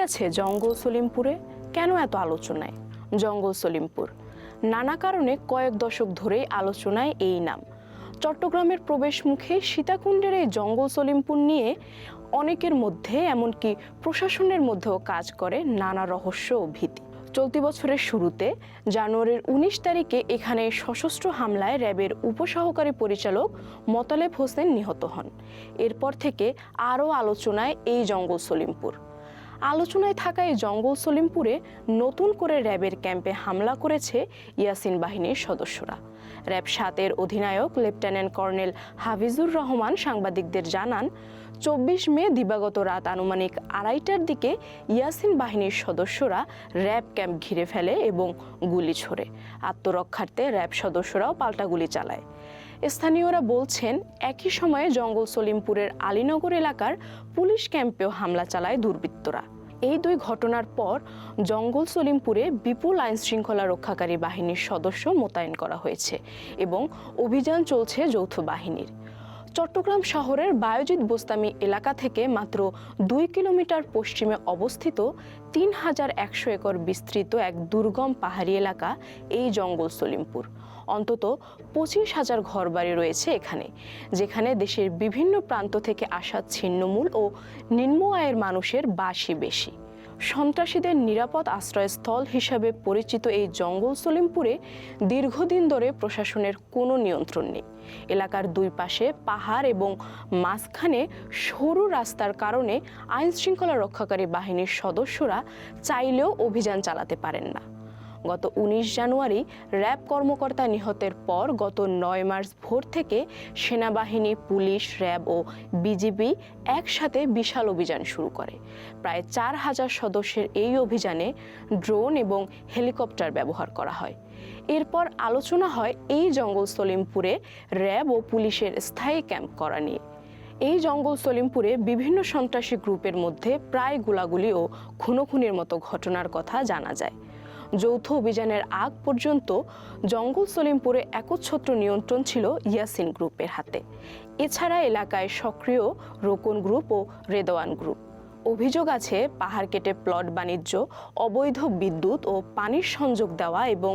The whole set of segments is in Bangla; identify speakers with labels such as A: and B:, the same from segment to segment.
A: আছে জঙ্গল সলিমপুরে? কেন এত আলোচনায় জঙ্গল সলিমপুর? নানা কারণে কয়েক দশক ধরেই আলোচনায় এই নাম। চট্টগ্রামের প্রবেশ মুখে সীতাকুণ্ডের এই জঙ্গল সলিমপুর নিয়ে অনেকের মধ্যে, এমনকি প্রশাসনের মধ্যেও কাজ করে নানা রহস্য ও ভীতি। চলতি বছরের শুরুতে জানুয়ারির ১৯ তারিখে এখানে সশস্ত্র হামলায় র্যাবের উপসহকারী পরিচালক মোতালেব হোসেন নিহত হন। এরপর থেকে আরও আলোচনায় এই জঙ্গল সলিমপুর। আলোচনায় থাকা এই জঙ্গল সলিমপুরে নতুন করে র্যাবের ক্যাম্পে হামলা করেছে ইয়াসিন বাহিনীর সদস্যরা। র্যাব ৭-এর অধিনায়ক লেফটেন্যান্ট কর্নেল হাফিজুর রহমান সাংবাদিকদের জানান, ২৪ মে দিবাগত রাত আনুমানিক ২:৩০টার দিকে ইয়াসিন বাহিনীর সদস্যরা র্যাব ক্যাম্প ঘিরে ফেলে এবং গুলি ছোড়ে। আত্মরক্ষার্থে র্যাব সদস্যরাও পাল্টা গুলি চালায়। স্থানীয়রা বলছেন, একই সময়ে জঙ্গল সলিমপুরের আলীনগর এলাকার পুলিশ ক্যাম্পেও হামলা চালায় দুর্বৃত্তরা। এই দুই ঘটনার পর জঙ্গল সলিমপুরে বিপুল আইন শৃঙ্খলা রক্ষাকারী বাহিনীর সদস্য মোতায়েন করা হয়েছে এবং অভিযান চলছে যৌথ বাহিনীর। চট্টগ্রাম শহরের বায়েজিদ বোস্তামি এলাকা থেকে মাত্র ২ কিলোমিটার পশ্চিমে অবস্থিত ৩,১০০ একর বিস্তৃত এক দুর্গম পাহাড়ি এলাকা এই জঙ্গল সলিমপুর। অন্তত ২৫,০০০ ঘরবাড়ি রয়েছে এখানে, যেখানে দেশের বিভিন্ন প্রান্ত থেকে আসা ছিন্নমূল ও নিম্ন আয়ের মানুষের বাসই বেশি। সন্ত্রাসীদের নিরাপদ আশ্রয়স্থল হিসাবে পরিচিত এই জঙ্গল সলিমপুরে দীর্ঘদিন ধরে প্রশাসনের কোনো নিয়ন্ত্রণ নেই। এলাকার দুই পাশে পাহাড় এবং মাঝখানে সরু রাস্তার কারণে আইন শৃঙ্খলা রক্ষাকারী বাহিনীর সদস্যরা চাইলেও অভিযান চালাতে পারেন না। গত ১৯ জানুয়ারি র্যাব কর্মকর্তা নিহতের পর গত ৯ মার্চ ভোর থেকে সেনাবাহিনী, পুলিশ, র্যাব ও বিজিবি একসাথে বিশাল অভিযান শুরু করে। প্রায় ৪,০০০ সদস্যের এই অভিযানে ড্রোন এবং হেলিকপ্টার ব্যবহার করা হয়। এরপর আলোচনা হয় এই জঙ্গল সলিমপুরে র্যাব ও পুলিশের স্থায়ী ক্যাম্প করা নিয়ে। এই জঙ্গল সলিমপুরে বিভিন্ন সন্ত্রাসী গ্রুপের মধ্যে প্রায় গোলাগুলি ও খুনোখুনির মতো ঘটনার কথা জানা যায়। যৌথ অভিযানের আগ পর্যন্ত জঙ্গল সলিমপুরে একচ্ছত্র নিয়ন্ত্রণ ছিল ইয়াসিন গ্রুপের হাতে। এছাড়া এলাকায় সক্রিয় রোকন গ্রুপ ও রেদওয়ান গ্রুপ। অভিযোগ আছে, পাহাড় কেটে প্লট বাণিজ্য, অবৈধ বিদ্যুৎ ও পানির সংযোগ দেওয়া এবং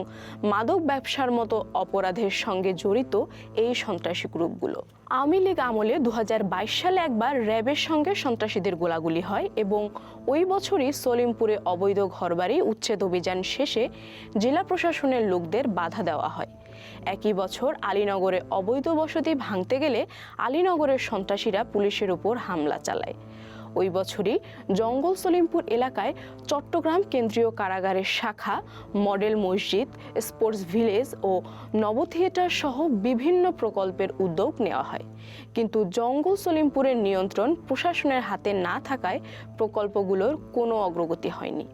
A: মাদক ব্যবসার মতো অপরাধের সঙ্গে জড়িত এই সন্ত্রাসী গ্রুপগুলো। আওয়ামী লীগ আমলে ২০২২ সালে একবার র্যাবের সঙ্গে সন্ত্রাসীদের গোলাগুলি হয় এবং ওই বছরই সলিমপুরে অবৈধ ঘরবাড়ি উচ্ছেদ অভিযান শেষে জেলা প্রশাসনের লোকদের বাধা দেওয়া হয়। একই বছর আলীনগরে অবৈধ বসতি ভাঙতে গেলে আলীনগরের সন্ত্রাসীরা পুলিশের উপর হামলা চালায়। ওই বছরই জঙ্গল সলিমপুর এলাকায় চট্টগ্রাম কেন্দ্রীয় কারাগারের শাখা, মডেল মসজিদ, স্পোর্টস ভিলেজ ও নব থিয়েটার সহ বিভিন্ন প্রকল্পের উদ্যোগ নেওয়া হয়। কিন্তু জঙ্গল সলিমপুরের নিয়ন্ত্রণ প্রশাসনের হাতে না থাকায় প্রকল্পগুলোর কোনো অগ্রগতি হয়নি।